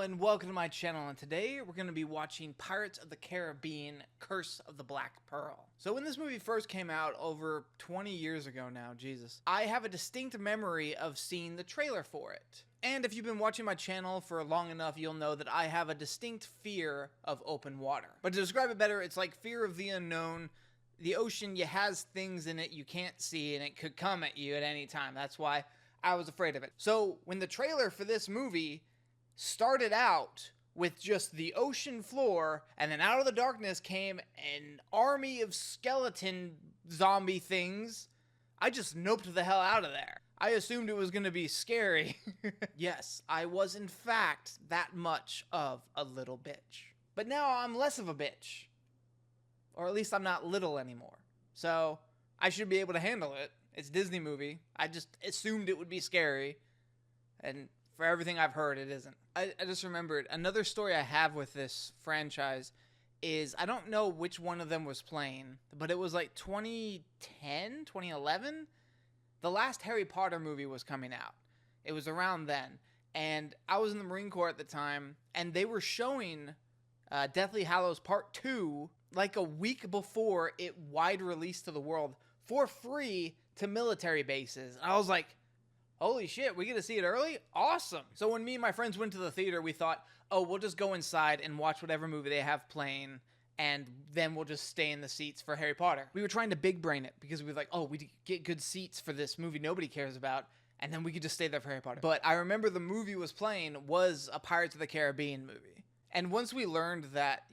and welcome to my channel, and today we're going to be watching Pirates of the Caribbean, Curse of the Black Pearl. So when this movie first came out over 20 years ago now, Jesus, I have a distinct memory of seeing the trailer for it. And if you've been watching my channel for long enough, you'll know that I have a distinct fear of open water. But to describe it better, it's like fear of the unknown. The ocean, has things in it you can't see, and it could come at you at any time. That's why I was afraid of it. So when the trailer for this movie started out with just the ocean floor, and then out of the darkness came an army of skeleton zombie things, I just noped the hell out of there. I assumed it was going to be scary. Yes, I was in fact that much of a little bitch. But now I'm less of a bitch. Or at least I'm not little anymore. So I should be able to handle it. It's a Disney movie. I just assumed it would be scary. And for everything I've heard, it isn't. I just remembered another story I have with this franchise is, I don't know which one of them was playing, but it was like 2010, 2011. The last Harry Potter movie was coming out. It was around then. And I was in the Marine Corps at the time, and they were showing Deathly Hallows Part 2 like a week before it wide released to the world for free to military bases. And I was like, holy shit, we get to see it early? Awesome. So when me and my friends went to the theater, we thought, oh, we'll just go inside and watch whatever movie they have playing, and then we'll just stay in the seats for Harry Potter. We were trying to big brain it because we were like, oh, we get good seats for this movie nobody cares about, and then we could just stay there for Harry Potter. But I remember the movie was playing was a Pirates of the Caribbean movie. And once we learned that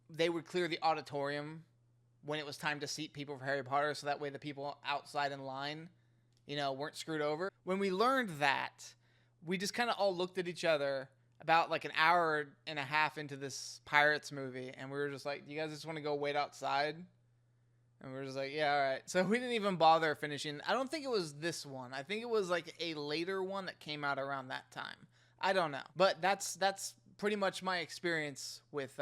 they would clear the auditorium when it was time to seat people for Harry Potter, so that way the people outside in line, weren't screwed over. When we learned that, we just kind of all looked at each other about like an hour and a half into this Pirates movie, and we were just like, you guys just want to go wait outside? And we were just like, yeah, all right. So we didn't even bother finishing. I don't think it was this one. I think it was like a later one that came out around that time. I don't know. But that's pretty much my experience with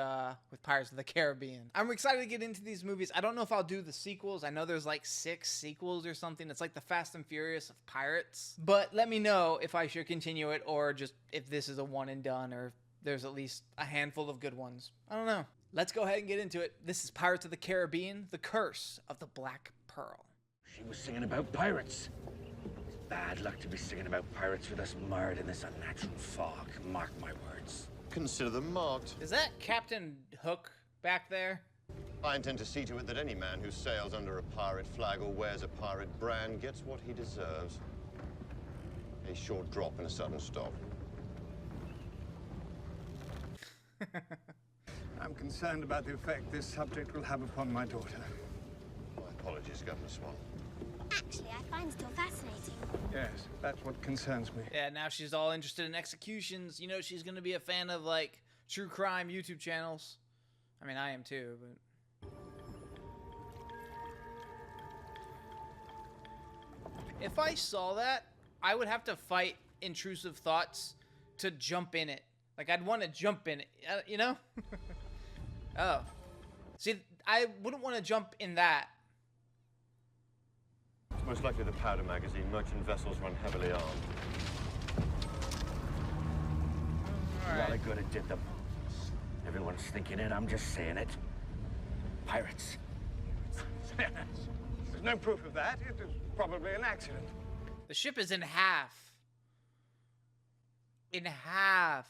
Pirates of the Caribbean. I'm excited to get into these movies. I don't know if I'll do the sequels. I know there's like 6 sequels or something. It's like the Fast and Furious of pirates. But let me know if I should continue it, or just if this is a one and done, or if there's at least a handful of good ones. I don't know. Let's go ahead and get into it. This is Pirates of the Caribbean, The Curse of the Black Pearl. She was singing about pirates. It's bad luck to be singing about pirates with us mired in this unnatural fog. Mark my words. Consider them marked. Is that Captain Hook back there? I intend to see to it that any man who sails under a pirate flag or wears a pirate brand gets what he deserves. A short drop and a sudden stop. I'm concerned about the effect this subject will have upon my daughter. My apologies, Governor Swann. Actually, I find it still fascinating. Yes, that's what concerns me. Yeah, now she's all interested in executions. She's going to be a fan of, like, true crime YouTube channels. I mean, I am too, but... If I saw that, I would have to fight intrusive thoughts to jump in it. Like, I'd want to jump in it, Oh. See, I wouldn't want to jump in that. It's most likely the powder magazine. Merchant vessels run heavily armed. All A lot right. of good it did them. Everyone's thinking it, I'm just saying it. Pirates. There's no proof of that. It was probably an accident. The ship is in half. In half.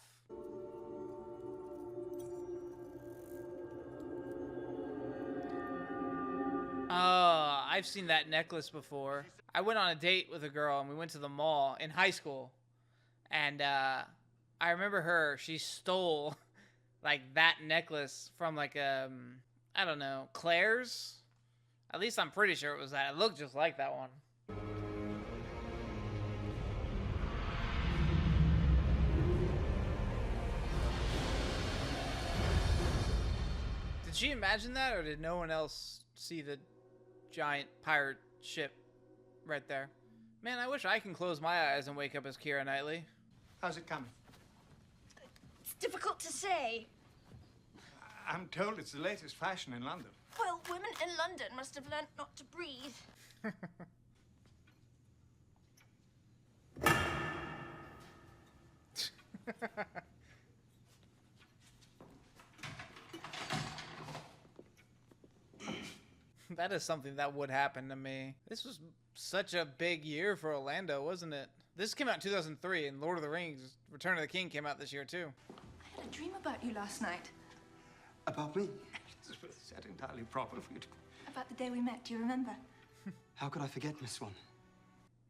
Oh, I've seen that necklace before. I went on a date with a girl, and we went to the mall in high school. And I remember her. She stole like that necklace from like I don't know, Claire's. At least I'm pretty sure it was that. It looked just like that one. Did she imagine that, or did no one else see the giant pirate ship right there? Man, I wish I can close my eyes and wake up as Keira Knightley. How's it coming? It's difficult to say. I'm told it's the latest fashion in London. Well, women in London must have learnt not to breathe. That is something that would happen to me. This was such a big year for Orlando, wasn't it? This came out in 2003, and Lord of the Rings, Return of the King came out this year, too. I had a dream about you last night. About me? Is that entirely proper for you to... About the day we met, do you remember? How could I forget, Miss Swann?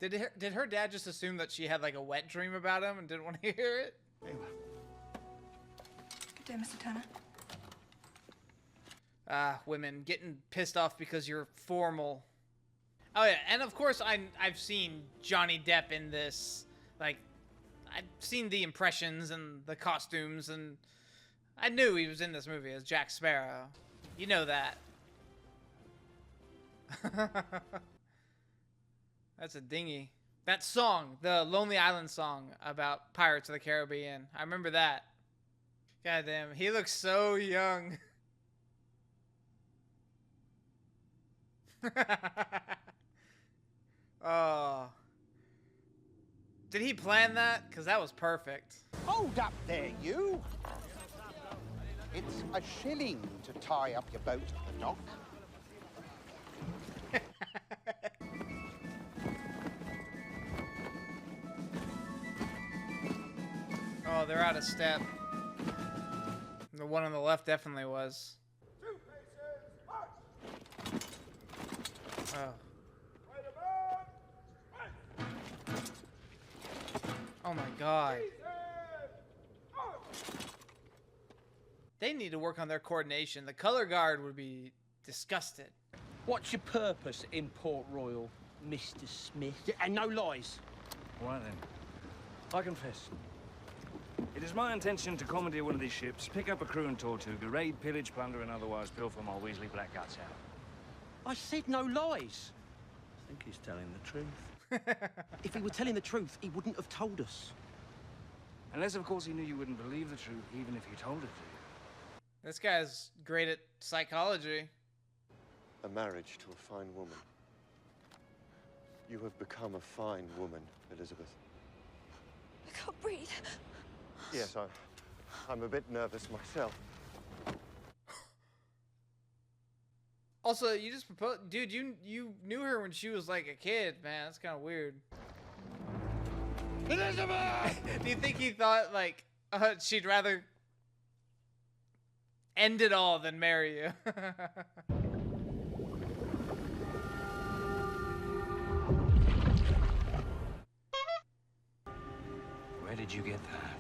Did her dad just assume that she had like a wet dream about him and didn't want to hear it? Very well. Good day, Mr. Turner. Women getting pissed off because you're formal. Oh yeah, and of course I've seen Johnny Depp in this. Like, I've seen the impressions and the costumes, and I knew he was in this movie as Jack Sparrow. You know that. That's a dinghy. That song, the Lonely Island song about Pirates of the Caribbean. I remember that. Goddamn, he looks so young. Oh. Did he plan that? Because that was perfect. Hold up there, you! It's a shilling to tie up your boat at the dock. Oh, they're out of step. The one on the left definitely was. Oh. Oh my God. They need to work on their coordination. The color guard would be disgusted. What's your purpose in Port Royal, Mr. Smith? Yeah, and no lies. All right then. I confess. It is my intention to commandeer one of these ships, pick up a crew and Tortuga, raid, pillage, plunder, and otherwise pilfer my Weasley black guts out. I said no lies. I think he's telling the truth. If he were telling the truth, he wouldn't have told us. Unless, of course, he knew you wouldn't believe the truth, even if he told it to you. This guy's great at psychology. A marriage to a fine woman. You have become a fine woman, Elizabeth. I can't breathe. Yes, I'm a bit nervous myself. Also, you just proposed, dude. You knew her when she was like a kid, man. That's kind of weird. Elizabeth! Do you think he thought like she'd rather end it all than marry you? Where did you get that?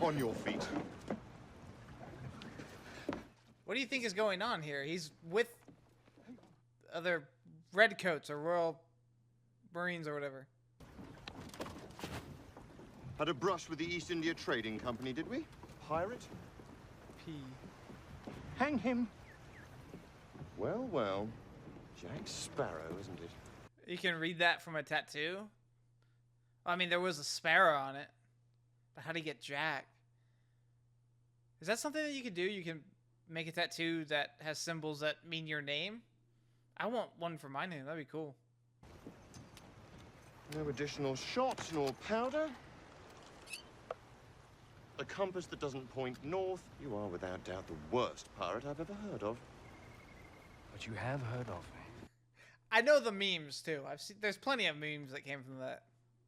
On your feet. What do you think is going on here? He's with other redcoats or Royal Marines or whatever. Had a brush with the East India Trading Company, did we? Pirate? P. Hang him. Well, well. Jack Sparrow, isn't it? You can read that from a tattoo? I mean, there was a sparrow on it. But how do you get Jack? Is that something that you could do? You can make a tattoo that has symbols that mean your name? I want one for my name. That'd be cool. No additional shots nor powder. A compass that doesn't point north. You are without doubt the worst pirate I've ever heard of. But you have heard of me. I know the memes too. I've seen. There's plenty of memes that came from that.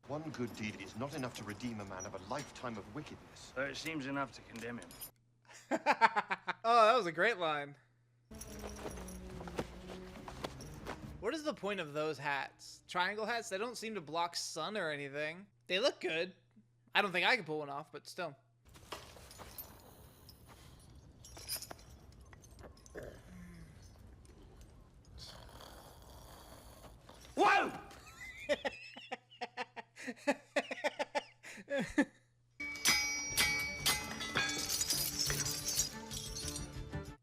One good deed is not enough to redeem a man of a lifetime of wickedness. So it seems enough to condemn him. Oh, that was a great line. What is the point of those hats? Triangle hats? They don't seem to block sun or anything. They look good. I don't think I could pull one off, but still. Whoa!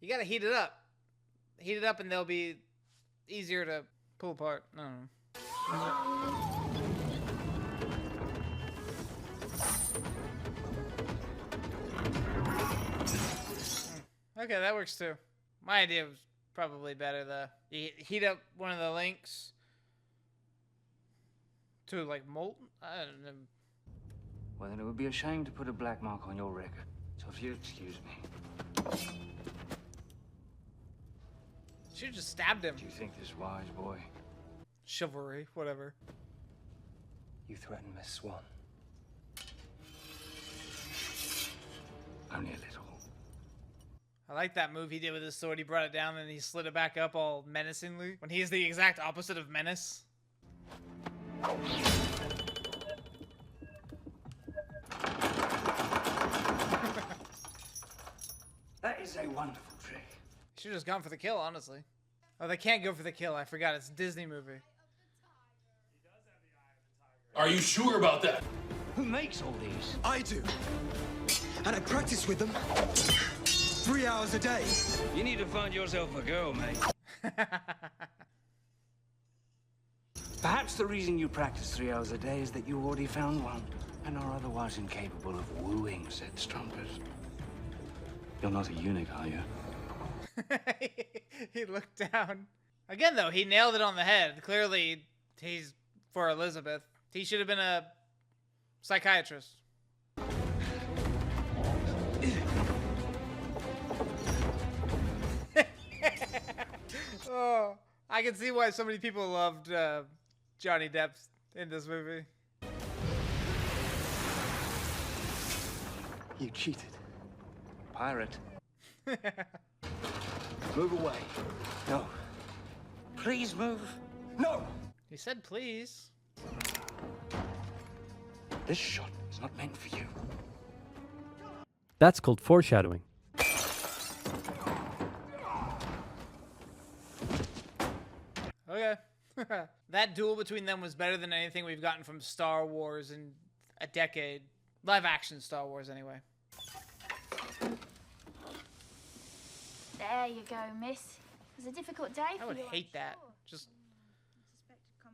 You gotta heat it up. Heat it up and they'll be easier to pull apart. I don't know. Okay, that works too. My idea was probably better though. You heat up one of the links to like molten. I don't know. Well, then it would be a shame to put a black mark on your record. So if you excuse me. Should've just stabbed him. Do you think this wise, boy? Chivalry, whatever. You threatened Miss Swann. Only a little. I like that move he did with his sword. He brought it down and he slid it back up all menacingly. When he's the exact opposite of menace. That is a wonderful trick. Should've just gone for the kill, honestly. Oh, they can't go for the kill. I forgot. It's a Disney movie. Are you sure about that? Who makes all these? I do. And I practice with them 3 hours a day. You need to find yourself a girl, mate. Perhaps the reason you practice 3 hours a day is that you already found one and are otherwise incapable of wooing said strumpet. You're not a eunuch, are you? He looked down. Again, though, he nailed it on the head. Clearly, he's for Elizabeth. He should have been a psychiatrist. Oh, I can see why so many people loved Johnny Depp in this movie. You cheated. Pirate. Move away. No. Please move. No! He said please. This shot is not meant for you. That's called foreshadowing. Okay. That duel between them was better than anything we've gotten from Star Wars in a decade. Live action Star Wars, anyway. There you go, miss. It was a difficult day for you. I would hate that. Just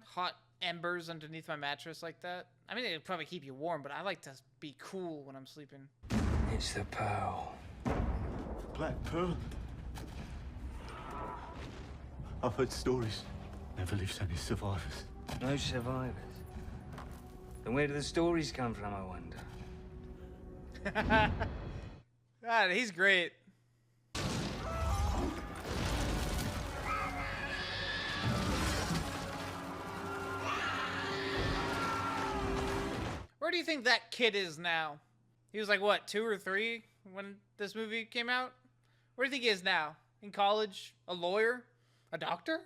hot embers underneath my mattress like that. I mean, it'd probably keep you warm, but I like to be cool when I'm sleeping. It's the pearl. Black Pearl? I've heard stories. Never leaves any survivors. No survivors. Then where do the stories come from, I wonder? God, he's great. Where do you think that kid is now? He was like, what, 2 or 3 when this movie came out? Where do you think he is now? In college? A lawyer? A doctor?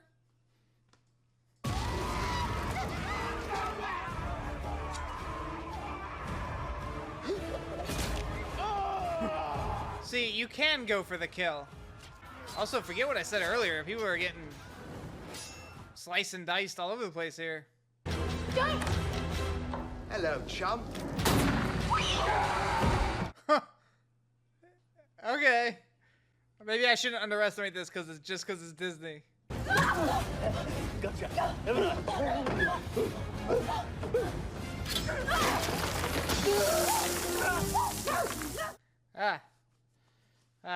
See, you can go for the kill. Also, forget what I said earlier. People are getting sliced and diced all over the place here. Hello, chum. Okay. Maybe I shouldn't underestimate this because it's Disney. Gotcha.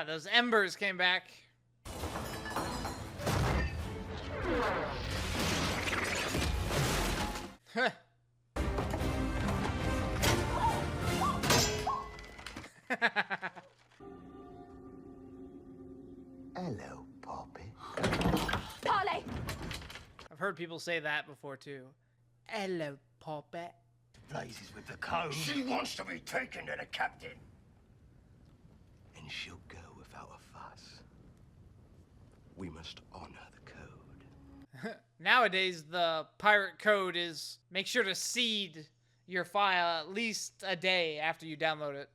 Those embers came back. Huh. Hello, Poppy. Parley! I've heard people say that before too. Hello, Poppet. Blazes with the code. She wants to be taken to the captain. And she'll go without a fuss. We must honor the code. Nowadays, the pirate code is make sure to seed your file at least a day after you download it.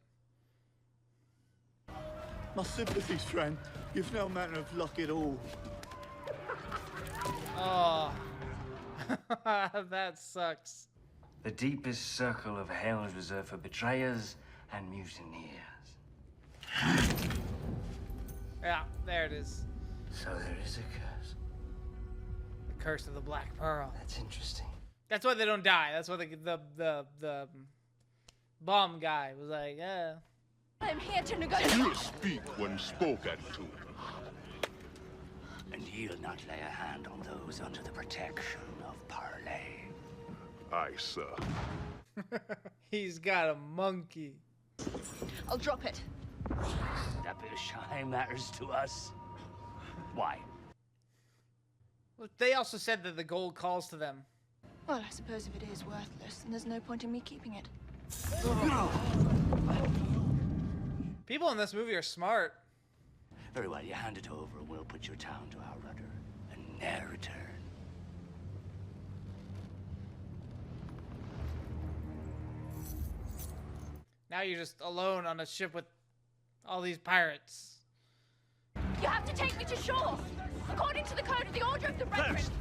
My sympathies, friend. You've no manner of luck at all. Oh, that sucks. The deepest circle of hell is reserved for betrayers and mutineers. Yeah, there it is. So there is a curse. The curse of the Black Pearl. That's interesting. That's why they don't die. That's why the bomb guy was like, yeah. I'm here to negotiate. You speak when spoken to. And he'll not lay a hand on those under the protection of Parley. Aye, sir. He's got a monkey. I'll drop it. That bit of shy matters to us. Why? Well, they also said that the gold calls to them. Well, I suppose if it is worthless, then there's no point in me keeping it. People in this movie are smart. Very well, you hand it over and we'll put your town to our rudder. And ne'er return. Now you're just alone on a ship with all these pirates. You have to take me to shore, according to the code of the Order of the Brethren. First,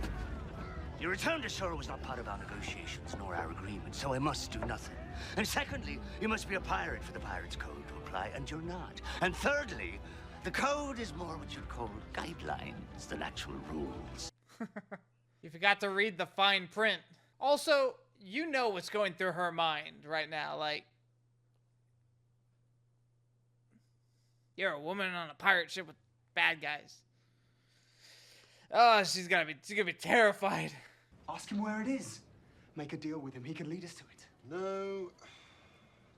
your return to shore was not part of our negotiations nor our agreement, so I must do nothing. And secondly, you must be a pirate for the Pirate's Code to apply, and you're not. And thirdly, the code is more what you'd call guidelines than actual rules. You forgot to read the fine print. Also, you know what's going through her mind right now. Like, you're a woman on a pirate ship with bad guys. Oh, she's gonna be terrified. Ask him where it is. Make a deal with him. He can lead us to it. No.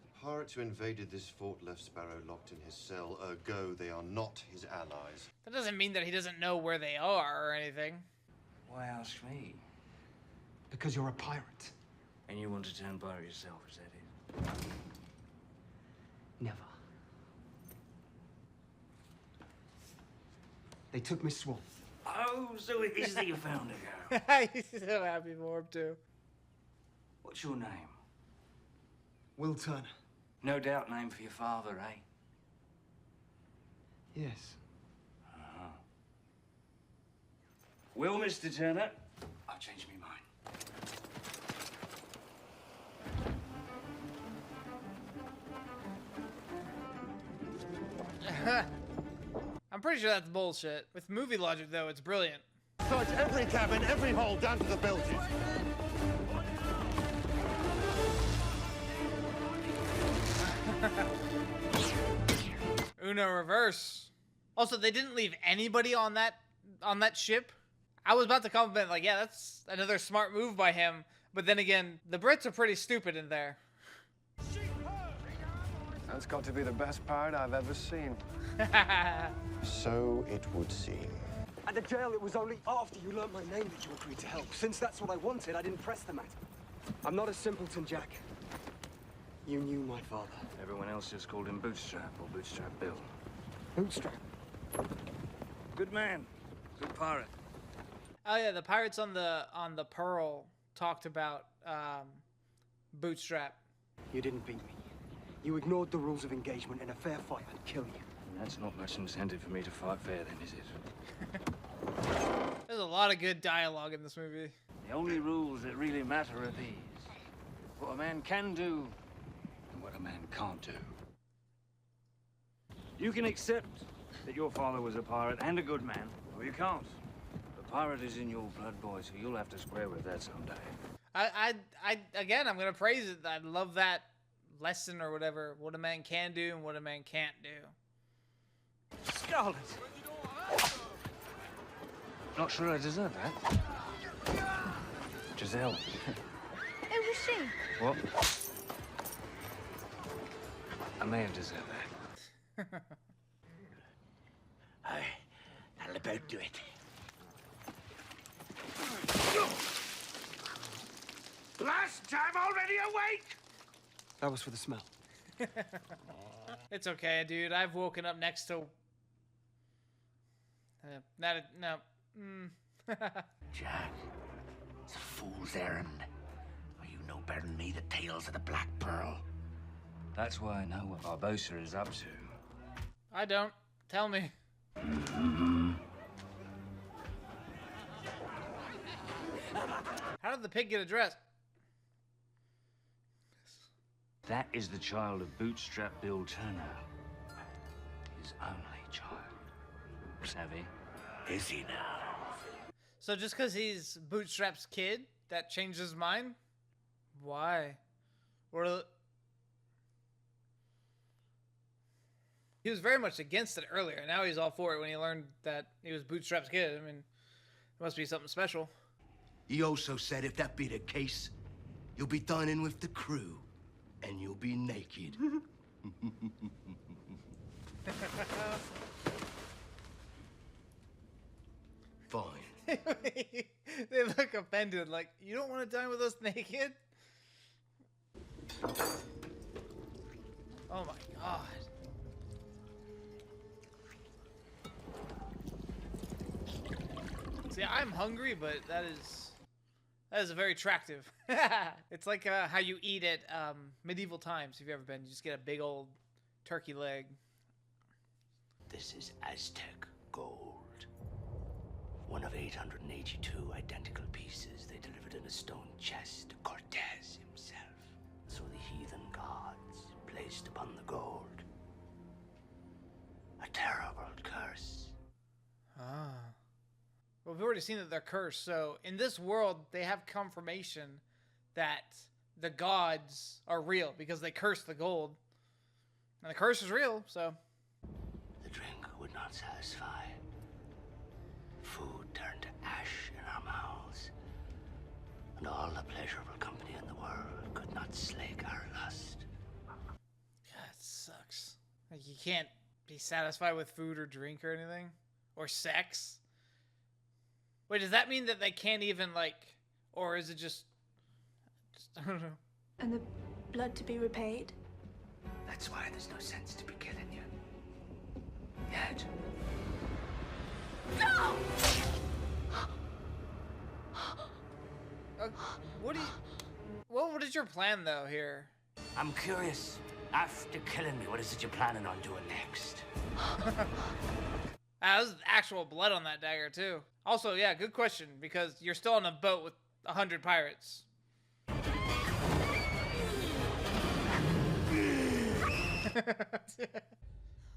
The pirates who invaded this fort left Sparrow locked in his cell. Ergo, they are not his allies. That doesn't mean that he doesn't know where they are or anything. Why ask me? Because you're a pirate. And you want to turn pirate yourself, is that it? Never. They took Miss Swann. Oh, so it is that you found a girl. He's so happy for him, too. What's your name? Will Turner. No doubt name for your father, eh? Yes. Uh-huh. Will, Mr. Turner? I've changed my mind. I'm pretty sure that's bullshit. With movie logic, though, it's brilliant. Search every cabin, every hole, down to the bilges. Uno reverse. Also, they didn't leave anybody on that ship. I was about to compliment, like, yeah, that's another smart move by him. But then again, the Brits are pretty stupid in there. That's got to be the best pirate I've ever seen. So it would seem. At the jail, it was only after you learned my name that you agreed to help. Since that's what I wanted, I didn't press the matter. I'm not a simpleton, Jack. You knew my father. Everyone else just called him Bootstrap or Bootstrap Bill. Bootstrap. Good man. Good pirate. Oh yeah, the pirates on the Pearl talked about Bootstrap. You didn't beat me. You ignored the rules of engagement. In a fair fight, I'd kill you. That's not much incentive for me to fight fair, then, is it? There's a lot of good dialogue in this movie. The only rules that really matter are these. What a man can do and what a man can't do. You can accept that your father was a pirate and a good man, or you can't. The pirate is in your blood, boy, so you'll have to square with that someday. Again, I'm gonna praise it. I love that lesson or whatever. What a man can do and what a man can't do. Scarlet! Not sure I deserve that. Giselle. Who was she? What? I may have deserved that. Aye, that'll about do it. Last time already awake! That was for the smell. It's okay, dude. I've woken up next to... no. Jack, it's a fool's errand. Well, you know better than me the tales of the Black Pearl. That's why I know what Barbosa is up to. I don't. Tell me. How did the pig get addressed? That is the child of Bootstrap Bill Turner. His only child. Savvy? Is he now? So just because he's Bootstrap's kid, that changed his mind? Why? He was very much against it earlier. Now he's all for it when he learned that he was Bootstrap's kid. I mean, it must be something special. He also said if that be the case, you'll be dining with the crew, and you'll be naked. Fine. They look offended, like, you don't want to dine with us naked? Oh my god. See, I'm hungry, but that is very attractive. It's like how you eat at medieval times. If you've ever been, you just get a big old turkey leg. This is Aztec gold. One of 882 identical pieces they delivered in a stone chest to Cortez himself. So the heathen gods placed upon the gold a terrible curse. Ah. Well, we've already seen that they're cursed, so in this world, they have confirmation that the gods are real because they cursed the gold. And the curse is real, so. The drink would not satisfy. Food turned to ash in our mouths. And all the pleasurable company in the world could not slake our lust. God, it sucks. Like, you can't be satisfied with food or drink or anything? Or sex? Wait, does that mean that they can't even, like, or is it just I don't know. And the blood to be repaid? That's why there's no sense to be killing you. Yet. No! What is your plan, though, here? I'm curious. After killing me, what is it you're planning on doing next? There's actual blood on that dagger, too. Also, yeah, good question, because you're still on a boat with 100 pirates.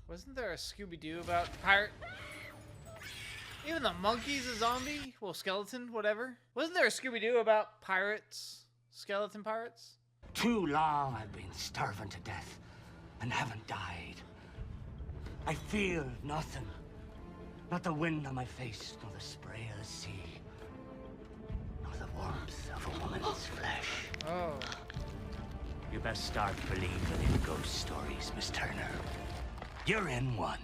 Wasn't there a Scooby-Doo about pirate? Even the monkey's a zombie? Well, skeleton, whatever. Wasn't there a Scooby-Doo about pirates? Skeleton pirates? Too long I've been starving to death and haven't died. I feel nothing. Not the wind on my face, nor the spray of the sea, nor the warmth of a woman's flesh. Oh. You best start believing in ghost stories, Miss Turner. You're in one.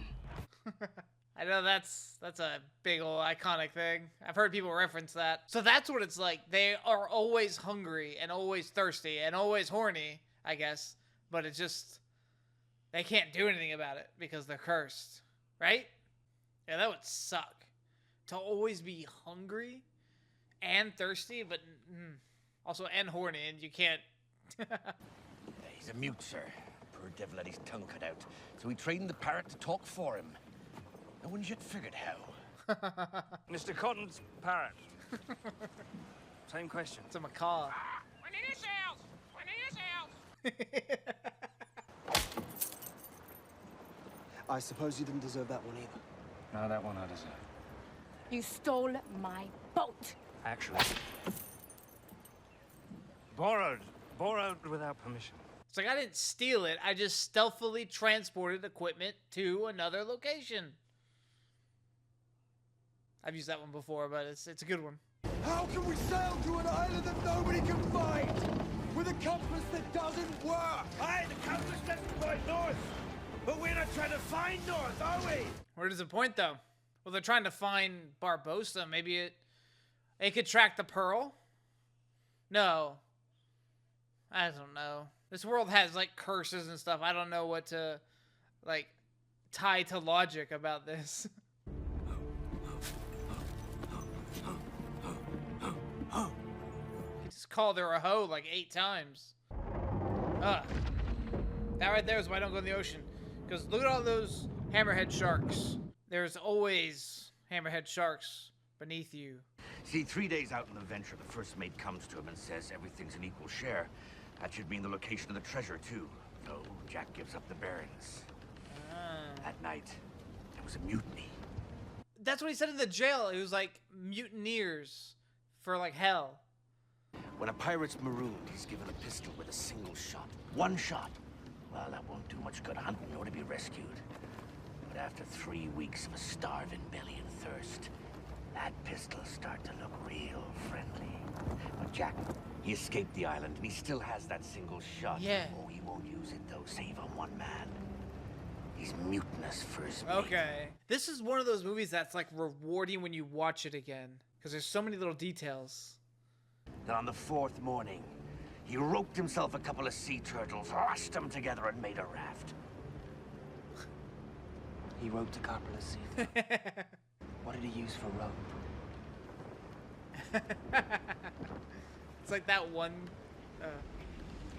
I know that's a big old iconic thing. I've heard people reference that. So that's what it's like. They are always hungry and always thirsty and always horny, I guess. But it's just, they can't do anything about it because they're cursed. Right? Yeah, that would suck. To always be hungry and thirsty, but also and horny, and you can't. He's a mute, sir. Poor devil had his tongue cut out, so we trained the parrot to talk for him. No one's yet figured how. Mr. Cotton's parrot. Same question. It's a macaw. When it is else! When it is else! I suppose you didn't deserve that one either. No, that one I deserve. You stole my boat. Actually. Borrowed without permission. It's like I didn't steal it. I just stealthily transported equipment to another location. I've used that one before, but it's a good one. How can we sail to an island that nobody can find? With a compass that doesn't work? Aye, the compass doesn't point north. But we're not trying to find north, are we? Where does it point, though? Well, they're trying to find Barbossa. Maybe it could track the pearl? No. I don't know. This world has, like, curses and stuff. I don't know what to, like, tie to logic about this. He just called her a hoe, like, 8 times. That right there is why I don't go in the ocean. Because look at all those hammerhead sharks. There's always hammerhead sharks beneath you. See, 3 days out in the venture, the first mate comes to him and says everything's an equal share. That should mean the location of the treasure, too. So Jack gives up the bearings. That night, there was a mutiny. That's what he said in the jail. It was like mutineers for like hell. When a pirate's marooned, he's given a pistol with a single shot. One shot. Well, that won't do much good hunting nor to be rescued. But after 3 weeks of a starving belly and thirst, that pistol'll start to look real friendly. But Jack, he escaped the island, and he still has that single shot. Yeah. Oh, he won't use it, though, save on one man. He's mutinous for his mate. Okay. This is one of those movies that's like rewarding when you watch it again. Because there's so many little details. Then on the 4th morning, he roped himself a couple of sea turtles, lashed them together, and made a raft. He roped a couple of sea turtles. What did he use for rope? It's like that one...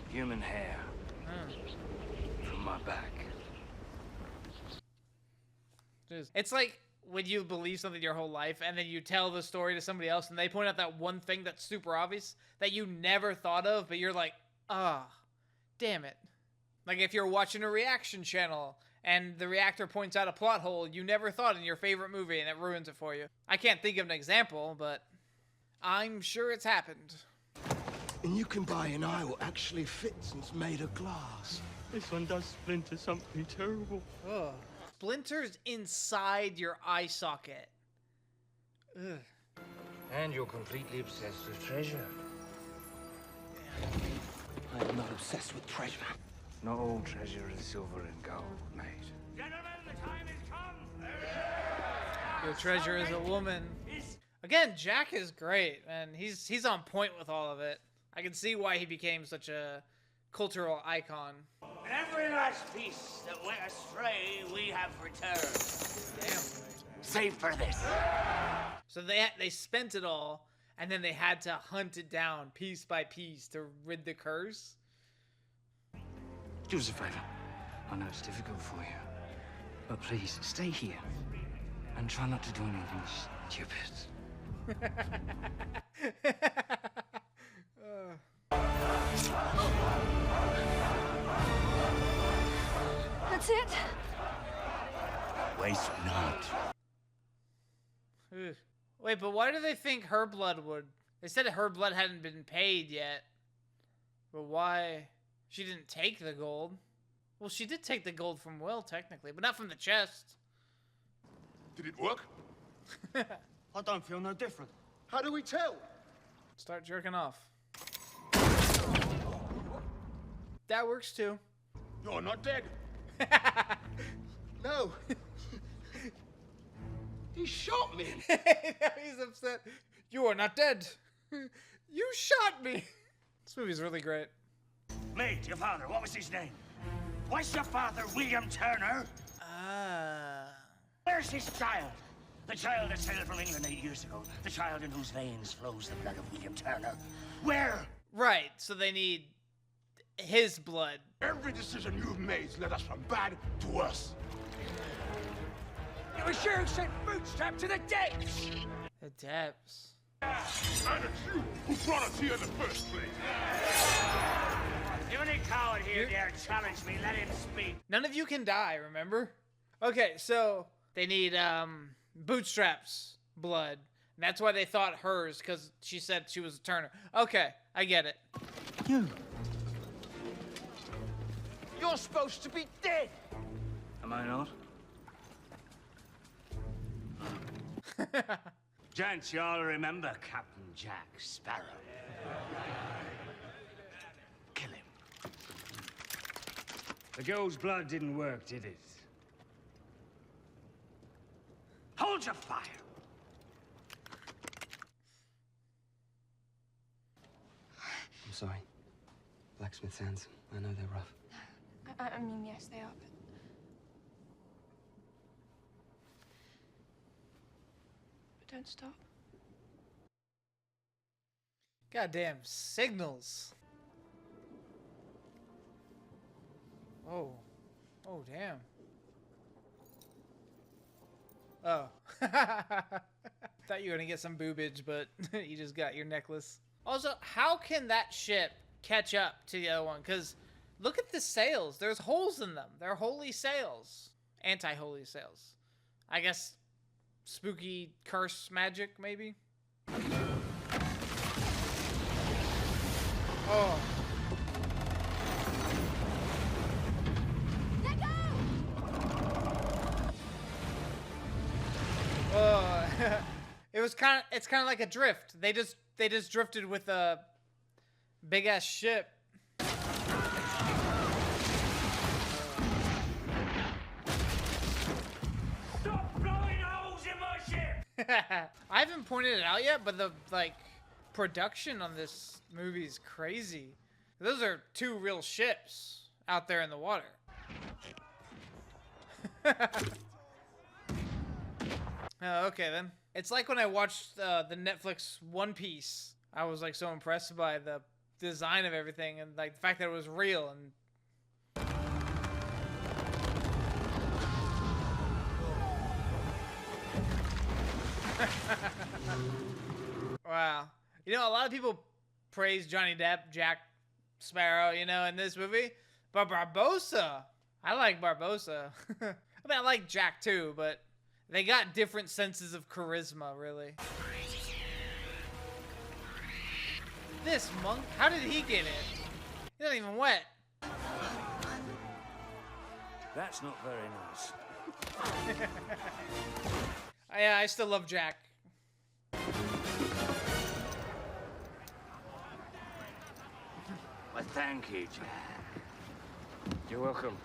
Human hair. From my back. It's like when you believe something your whole life and then you tell the story to somebody else and they point out that one thing that's super obvious that you never thought of, but you're like, ah, damn it. Like if you're watching a reaction channel and the reactor points out a plot hole you never thought in your favorite movie and it ruins it for you. I can't think of an example, but I'm sure it's happened. And you can buy an eye that actually fits and it's made of glass. This one does splinter something terrible. Ugh. Splinters inside your eye socket. Ugh. And you're completely obsessed with treasure. I am not obsessed with treasure. Not all treasure is silver and gold, mate. Gentlemen, the time has come. Your treasure is a woman. Again, Jack is great, and he's on point with all of it. I can see why he became such a cultural icon. And every last piece that went astray, we have returned. Damn. Save for this. So they spent it all, and then they had to hunt it down piece by piece to rid the curse. Do us a favor. I know it's difficult for you, but please stay here and try not to do anything stupid. That's it? Waste not. Ugh. Wait, but why do they think her blood would... They said her blood hadn't been paid yet. But why... She didn't take the gold. Well, she did take the gold from Will, technically, but not from the chest. Did it work? I don't feel no different. How do we tell? Start jerking off. That works too. You're not dead. No. He shot me. He's upset. You are not dead. You shot me. This movie's really great. Mate, your father, what was his name? Was your father William Turner? Where's his child? The child that sailed from England 8 years ago. The child in whose veins flows the blood of William Turner. Where? Right, so they need his blood. Every decision you've made led us from bad to worse. It was you who sent Bootstrap to the depths! The depths. And it's you who brought us here in the first place. If any coward here dare challenge me, let him speak. None of you can die, remember? Okay, so they need Bootstrap's blood. And that's why they thought hers, because she said she was a Turner. Okay, I get it. You're supposed to be dead! Am I not? Gents, you all remember Captain Jack Sparrow. Kill him. The girl's blood didn't work, did it? Hold your fire. I'm sorry. Blacksmith hands. I know they're rough. I mean, yes, they are, but don't stop. Goddamn signals. Oh. Oh, damn. Oh. Thought you were gonna get some boobage, but you just got your necklace. Also, how can that ship catch up to the other one? Because look at the sails. There's holes in them. They're holy sails. Anti-holy sails. I guess spooky curse magic, maybe? Oh. Let go! Oh. It's kind of like a drift. They just drifted with a big ass ship. Stop blowing holes in my ship! I haven't pointed it out yet, but the like production on this movie is crazy. Those are 2 real ships out there in the water. Oh, okay then. It's like when I watched the Netflix One Piece. I was like so impressed by the design of everything and like the fact that it was real and wow. You know, a lot of people praise Johnny Depp, Jack Sparrow, you know, in this movie. But Barbossa, I like Barbossa. I mean, I like Jack too, but they got different senses of charisma, really. This monk, how did he get in? He's not even wet. That's not very nice. Yeah, I still love Jack. Well, thank you, Jack. You're welcome.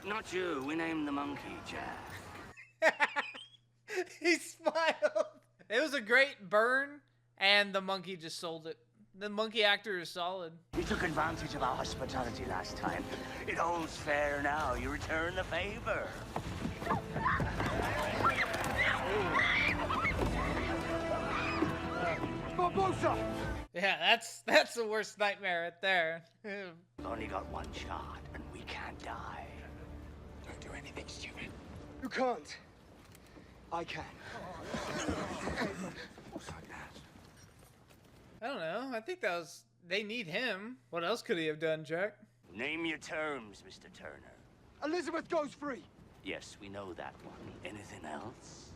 Not you. We named the monkey Jack. He smiled. It was a great burn, and the monkey just sold it. The monkey actor is solid. You took advantage of our hospitality last time. It holds fair now. You return the favor. Barbossa! Yeah, that's the worst nightmare right there. We've only got 1 shot, and we can't die. Don't do anything stupid. You can't. I can. I don't know. I think that was... They need him. What else could he have done, Jack? Name your terms, Mr. Turner. Elizabeth goes free. Yes, we know that one. Anything else?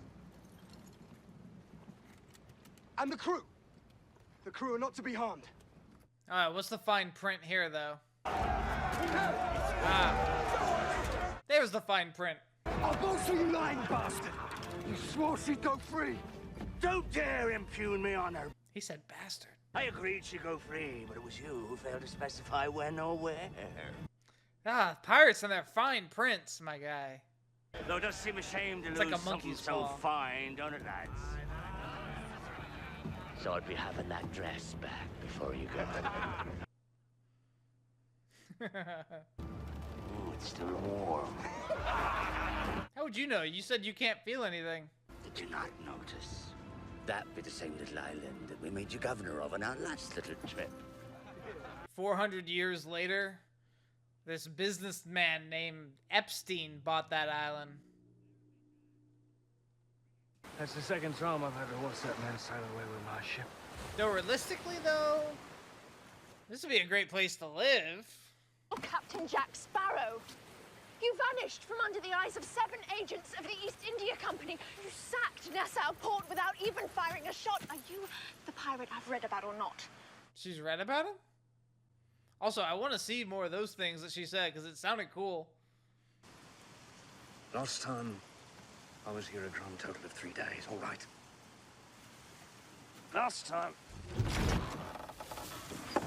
And the crew. The crew are not to be harmed. Alright, what's the fine print here, though? There's the fine print. Barbossa, you lying bastard! You swore she'd go free. Don't dare impugn me on her. He said bastard. I agreed she'd go free, but it was you who failed to specify when or where. Pirates and their fine prints, my guy. Though it does seem a shame to It's lose like a something monkey's so paw. fine, don't it, lads? So I'd be having that dress back before you go. Ooh, it's still warm. How would you know? You said you can't feel anything. Did you not notice? That be the same little island that we made you governor of on our last little trip. 400 years later, this businessman named Epstein bought that island. That's the second time I've had to watch that man sail away with my ship. Though realistically, though, this would be a great place to live. Oh, Captain Jack Sparrow. You vanished from under the eyes of 7 agents of the East India Company. You sacked Nassau Port without even firing a shot. Are you the pirate I've read about or not? She's read about him? Also, I want to see more of those things that she said, because it sounded cool. Last time, I was here a grand total of 3 days, all right. Last time,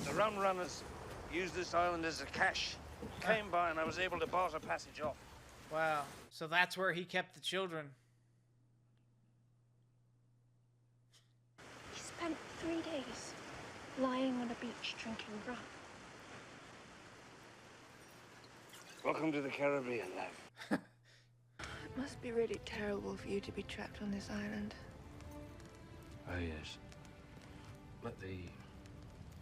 the rum runners used this island as a cache. Came by and I was able to barter passage off. Wow. So that's where he kept the children. He spent 3 days lying on a beach drinking rum. Welcome to the Caribbean, life. It must be really terrible for you to be trapped on this island. Oh, yes. But the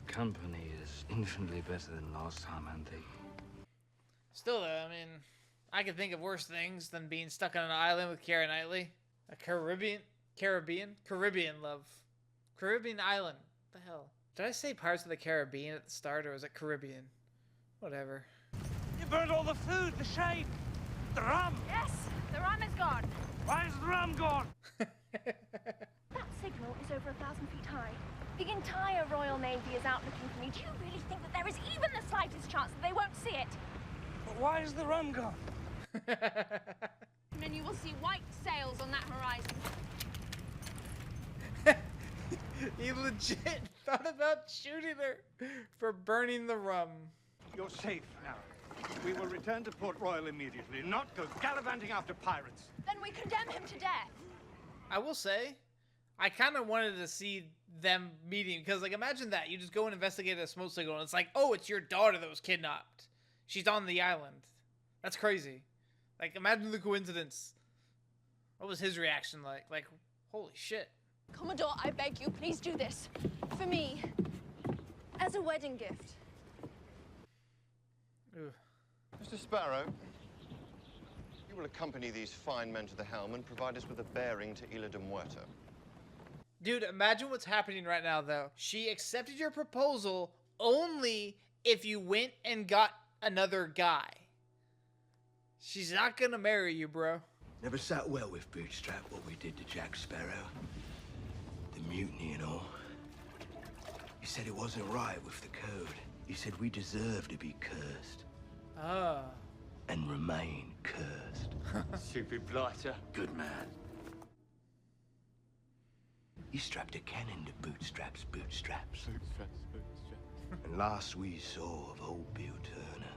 company is infinitely better than last time, and the... Still, though, I mean, I could think of worse things than being stuck on an island with Keira Knightley. A Caribbean love. Caribbean island. What the hell? Did I say Pirates of the Caribbean at the start, or was it Caribbean? Whatever. You burned all the food, the shade, the rum. Yes, the rum is gone. Why is the rum gone? That signal is over 1,000 feet high. The entire Royal Navy is out looking for me. Do you really think that there is even the slightest chance that they won't see it? But why is the rum gone? And then you will see white sails on that horizon. He legit thought about shooting her for burning the rum. You're safe now. We will return to Port Royal immediately, not go gallivanting after pirates. Then we condemn him to death. I will say, I kind of wanted to see them meeting, because, like, imagine that. You just go and investigate a smoke signal, and it's like, oh, it's your daughter that was kidnapped. She's on the island. That's crazy. Like, imagine the coincidence. What was his reaction like? Like, holy shit. Commodore, I beg you, please do this. For me. As a wedding gift. Ugh. Mr. Sparrow, you will accompany these fine men to the helm and provide us with a bearing to Isla de Muerta. Dude, imagine what's happening right now, though. She accepted your proposal only if you went and got another guy. She's not gonna marry you, bro. Never sat well with Bootstrap what we did to Jack Sparrow. The mutiny and all. He said it wasn't right with the code. He said we deserve to be cursed. Ah. And remain cursed. Stupid blighter. Good man. He strapped a cannon to Bootstrap's bootstraps. And last we saw of old Bill Turner,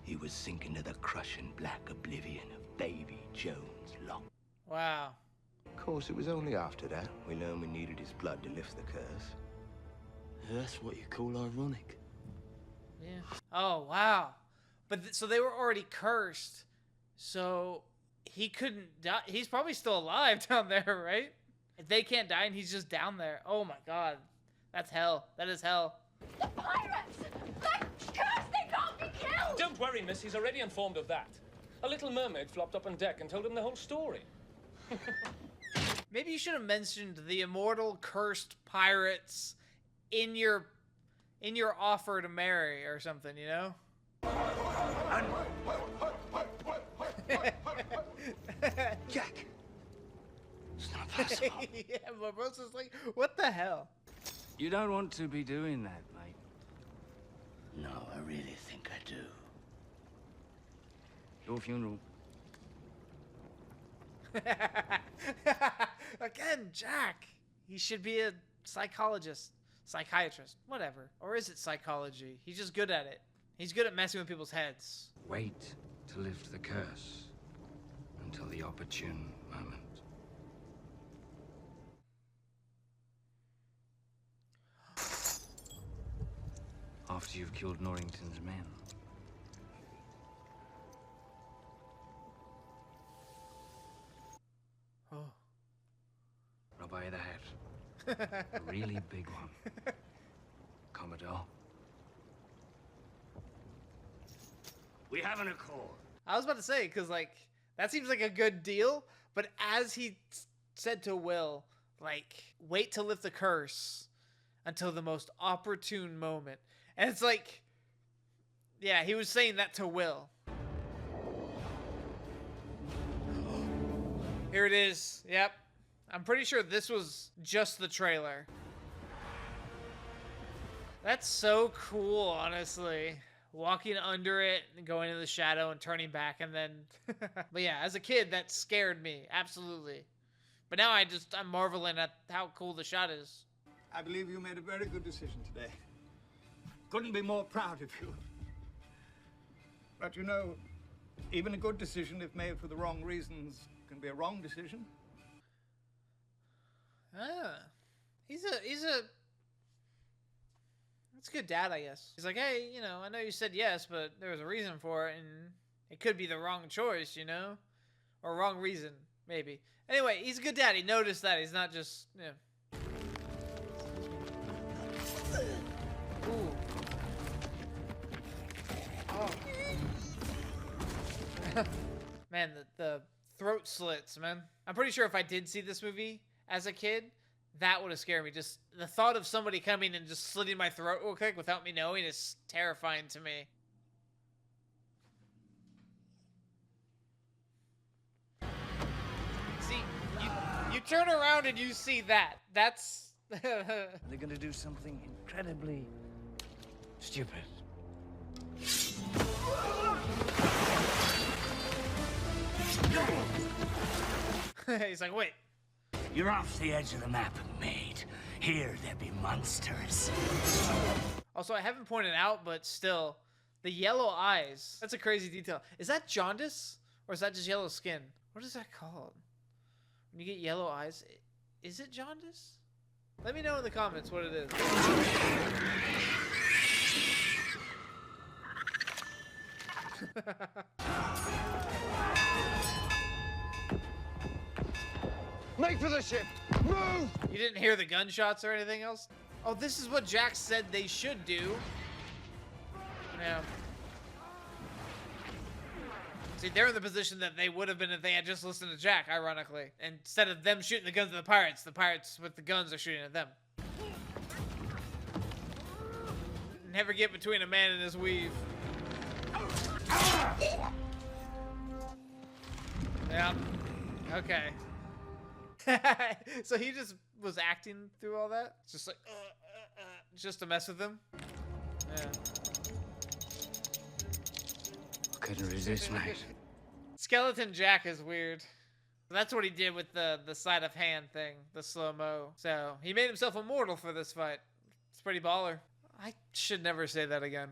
he was sinking to the crushing black oblivion of baby Jones Lock. Wow. Of course, it was only after that we learned we needed his blood to lift the curse. That's what you call ironic. Yeah. Oh, wow. But so they were already cursed. So he couldn't die. He's probably still alive down there, right? If they can't die and he's just down there. Oh my god. That's hell. That is hell. The pirates! They're cursed! They can't be killed! Don't worry, miss. He's already informed of that. A little mermaid flopped up on deck and told him the whole story. Maybe you should have mentioned the immortal cursed pirates in your offer to marry or something, you know? Jack! It's not possible. Yeah, but bro's just like, what the hell? You don't want to be doing that, mate. No, I really think I do. Your funeral. Again, Jack. He should be a psychologist, psychiatrist, whatever. Or is it psychology? He's just good at it. He's good at messing with people's heads. Wait to lift the curse until the opportune moment. After you've killed Norrington's men. Oh. Rub by the hat. A really big one. Commodore. We have an accord. I was about to say, because, like, that seems like a good deal, but as he said to Will, like, wait to lift the curse until the most opportune moment. And it's like, yeah, he was saying that to Will. Here it is. Yep. I'm pretty sure this was just the trailer. That's so cool, honestly. Walking under it and going into the shadow and turning back and then... But yeah, as a kid, that scared me. Absolutely. But now I'm marveling at how cool the shot is. I believe you made a very good decision today. Couldn't be more proud of you. But you know, even a good decision, if made for the wrong reasons, can be a wrong decision. Ah. He's a... That's a good dad, I guess. He's like, hey, you know, I know you said yes, but there was a reason for it, and it could be the wrong choice, you know? Or wrong reason, maybe. Anyway, he's a good dad. He noticed that. He's not just, you know. Ooh. Oh. Man, the throat slits, man. I'm pretty sure if I did see this movie as a kid, that would have scared me. Just the thought of somebody coming and just slitting my throat real quick without me knowing is terrifying to me. See, you turn around and you see that. That's... They're gonna do something incredibly stupid. He's like, wait. You're off the edge of the map, mate. Here there be monsters. Also, I haven't pointed out, but still, the yellow eyes. That's a crazy detail. Is that jaundice? Or is that just yellow skin? What is that called? When you get yellow eyes? Is it jaundice? Let me know in the comments what it is. Make for the ship! Move! You didn't hear the gunshots or anything else? Oh, this is what Jack said they should do. Yeah. See, they're in the position that they would have been if they had just listened to Jack, ironically. Instead of them shooting the guns at the pirates with the guns are shooting at them. Never get between a man and his weave. Yeah. Okay. So he just was acting through all that? Just like, just to mess with them? Yeah. Couldn't resist, mate. Skeleton Jack is weird. That's what he did with the sleight of hand thing, the slow-mo. So he made himself immortal for this fight. It's pretty baller. I should never say that again.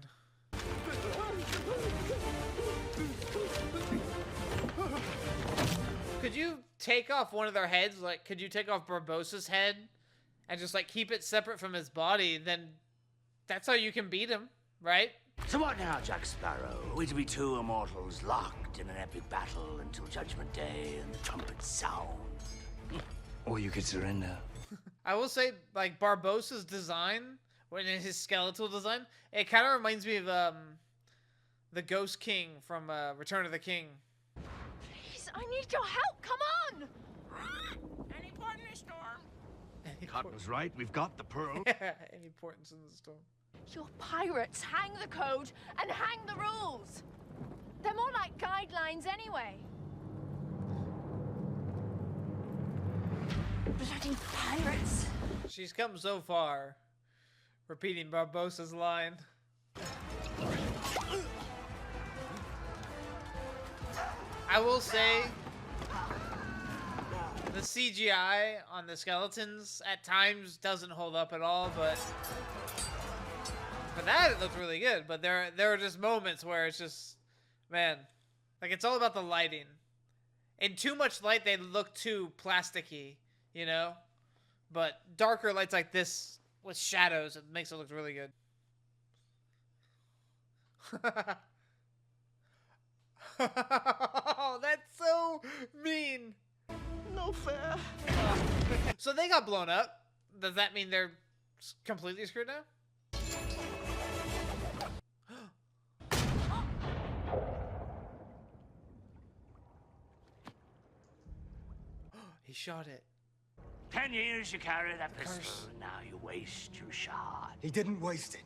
Could you take off one of their heads? Like, could you take off Barbossa's head and just like keep it separate from his body? Then that's how you can beat him, right? So what now, Jack Sparrow? Are we to be two immortals locked in an epic battle until Judgment Day and the trumpets sound? Or you could surrender. I will say, like, Barbossa's design, when in his skeletal design, it kind of reminds me of the Ghost King from Return of the King. Please, I need your help. Come on. Any port in the storm? Cott was right. We've got the pearl. Any portents in the storm. You're pirates. Hang the code and hang the rules. They're more like guidelines anyway. Bloody pirates. She's come so far. Repeating Barbossa's line. I will say, the CGI on the skeletons at times doesn't hold up at all, but for that it looks really good. But there are just moments where it's just, man, like it's all about the lighting. In too much light, they look too plasticky, you know? But darker lights like this with shadows, it makes it look really good. Oh, that's so mean. No fair. So they got blown up. Does that mean they're completely screwed now? He shot it. 10 years you carry that pistol, and now you waste your shot. He didn't waste it.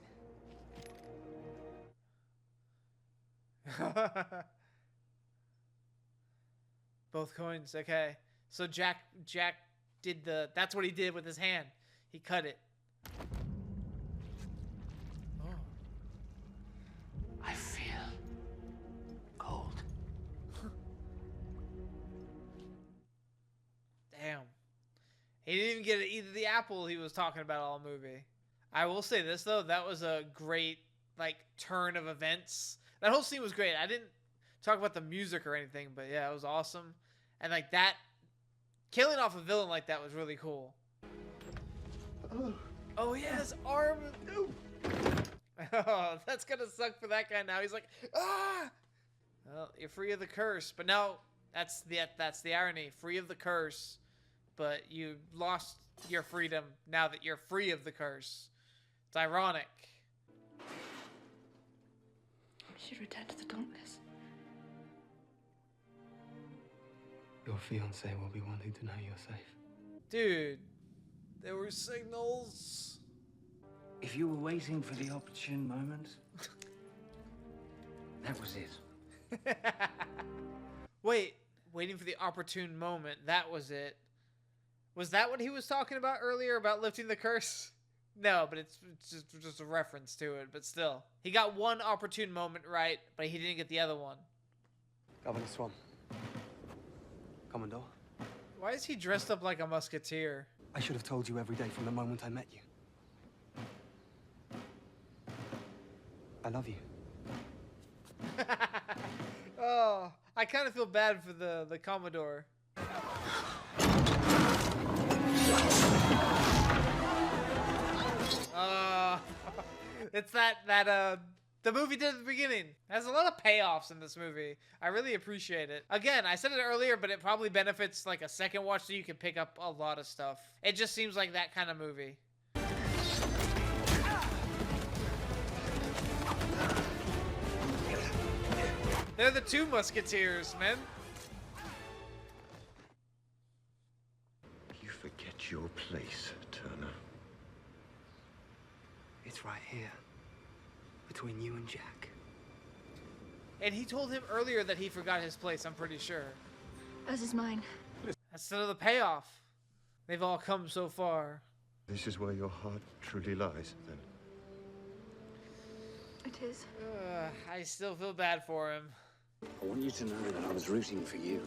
Both coins, okay. So Jack did that's what he did with his hand. He cut it. Oh. I feel cold. Damn. He didn't even get either the apple he was talking about all movie. I will say this though, that was a great like turn of events. That whole scene was great. I didn't talk about the music or anything, but yeah, it was awesome. And like that, killing off a villain like that was really cool. Oh yeah, his arm. Oh, that's gonna suck for that guy now. He's like, ah. Well, you're free of the curse, but now that's the irony. Free of the curse, but you lost your freedom now that you're free of the curse. It's ironic. We should return to the Dauntless. Your fiancé will be wanting to know you're safe. Dude, there were signals. If you were waiting for the opportune moment, that was it. Wait, waiting for the opportune moment. That was it. Was that what he was talking about earlier about lifting the curse? No, but it's just a reference to it. But still, he got one opportune moment right, but he didn't get the other one. Governor Swann. Commodore. Why is he dressed up like a musketeer? I should have told you every day from the moment I met you. I love you. Oh, I kind of feel bad for the Commodore. It's that the movie did at the beginning. There's a lot of payoffs in this movie. I really appreciate it. Again, I said it earlier, but it probably benefits like a second watch so you can pick up a lot of stuff. It just seems like that kind of movie. They're the two musketeers, man. You forget your place, Turner. It's right here. Between you and Jack. And he told him earlier that he forgot his place, I'm pretty sure. As is mine. That's the payoff. They've all come so far. This is where your heart truly lies, then. It is. I still feel bad for him. I want you to know that I was rooting for you.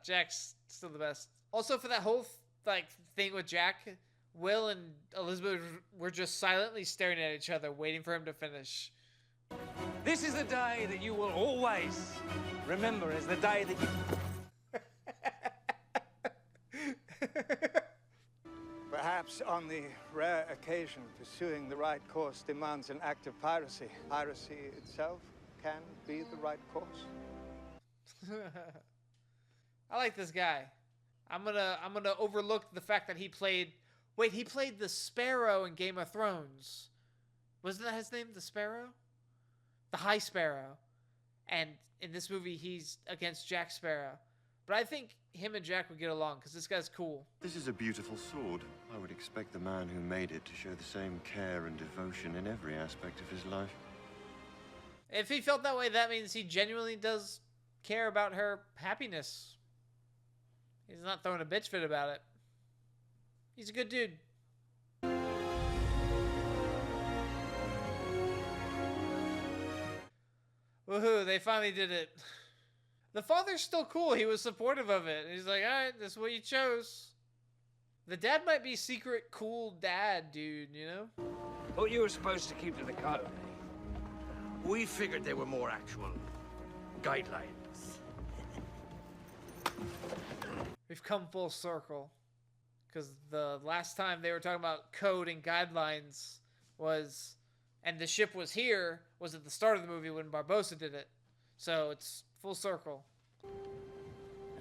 Jack's still the best. Also, for that whole thing with Jack, Will and Elizabeth were just silently staring at each other, waiting for him to finish. This is the day that you will always remember as the day that you... Perhaps on the rare occasion pursuing the right course demands an act of piracy. Piracy itself can be the right course. I like this guy. I'm gonna overlook the fact that he played the Sparrow in Game of Thrones. Wasn't that his name? The Sparrow? The High Sparrow. And in this movie he's against Jack Sparrow. But I think him and Jack would get along because this guy's cool. This is a beautiful sword. I would expect the man who made it to show the same care and devotion in every aspect of his life. If he felt that way, that means he genuinely does care about her happiness. He's not throwing a bitch fit about it. He's a good dude. Woohoo, they finally did it. The father's still cool. He was supportive of it. He's like, all right, this is what you chose. The dad might be secret cool dad, dude, you know? Thought you were supposed to keep to the code. We figured they were more actual guidelines. We've come full circle. Because the last time they were talking about code and guidelines was, and the ship was here, was at the start of the movie when Barbossa did it. So it's full circle.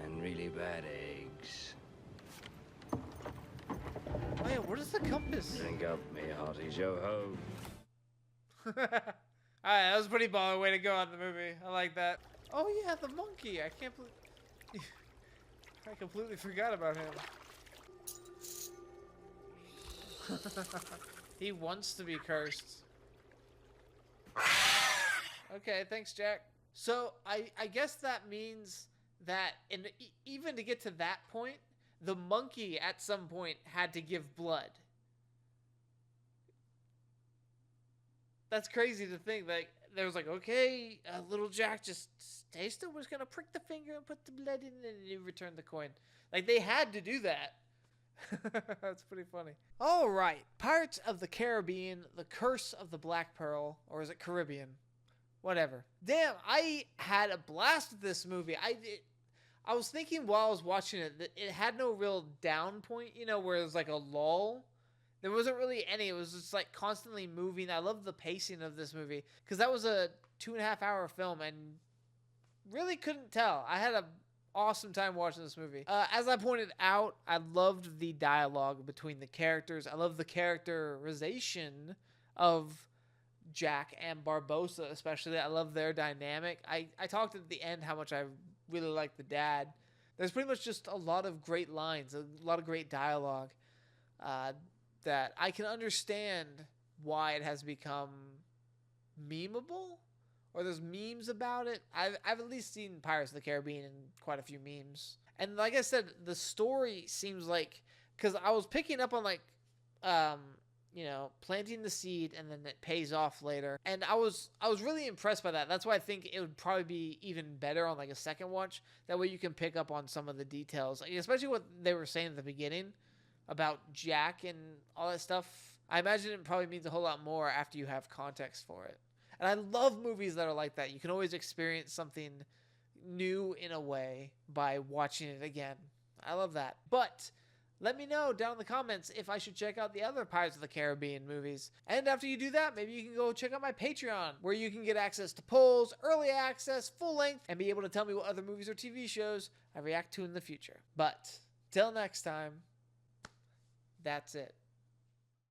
And really bad eggs. Oh yeah, what is the compass? Drink up, me hearties, yo-ho. Alright, that was a pretty baller way to go on the movie. I like that. Oh yeah, the monkey. I can't believe... I completely forgot about him. He wants to be cursed. Okay, thanks, Jack. So, I guess that means that even to get to that point, the monkey at some point had to give blood. That's crazy to think. Like, there was like, okay, little Jack, just stay still. We're just going to prick the finger and put the blood in and you return the coin. Like, they had to do that. That's pretty funny. All right. Pirates of the Caribbean, The Curse of the Black Pearl. Or is it Caribbean? Whatever. Damn, I had a blast with this movie. I was thinking while I was watching it that it had no real down point, you know, where it was like a lull. There wasn't really any. It was just like constantly moving. I love the pacing of this movie because that was a 2.5 hour film and really couldn't tell. I had an awesome time watching this movie. As I pointed out, I loved the dialogue between the characters. I love the characterization of Jack and Barbossa, especially. I love their dynamic. I talked at the end how much I really like the dad. There's pretty much just a lot of great lines, a lot of great dialogue that I can understand why it has become memeable, or there's memes about it. I've at least seen Pirates of the Caribbean in quite a few memes. And like I said, the story seems like, because I was picking up on like, you know, planting the seed and then it pays off later. And I was really impressed by that. That's why I think it would probably be even better on like a second watch. That way you can pick up on some of the details, like, especially what they were saying at the beginning about Jack and all that stuff. I imagine it probably means a whole lot more after you have context for it. And I love movies that are like that. You can always experience something new in a way by watching it again. I love that. But Let me know down in the comments if I should check out the other Pirates of the Caribbean movies. And after you do that, maybe you can go check out my Patreon, where you can get access to polls, early access, full length, and be able to tell me what other movies or TV shows I react to in the future. But till next time, that's it.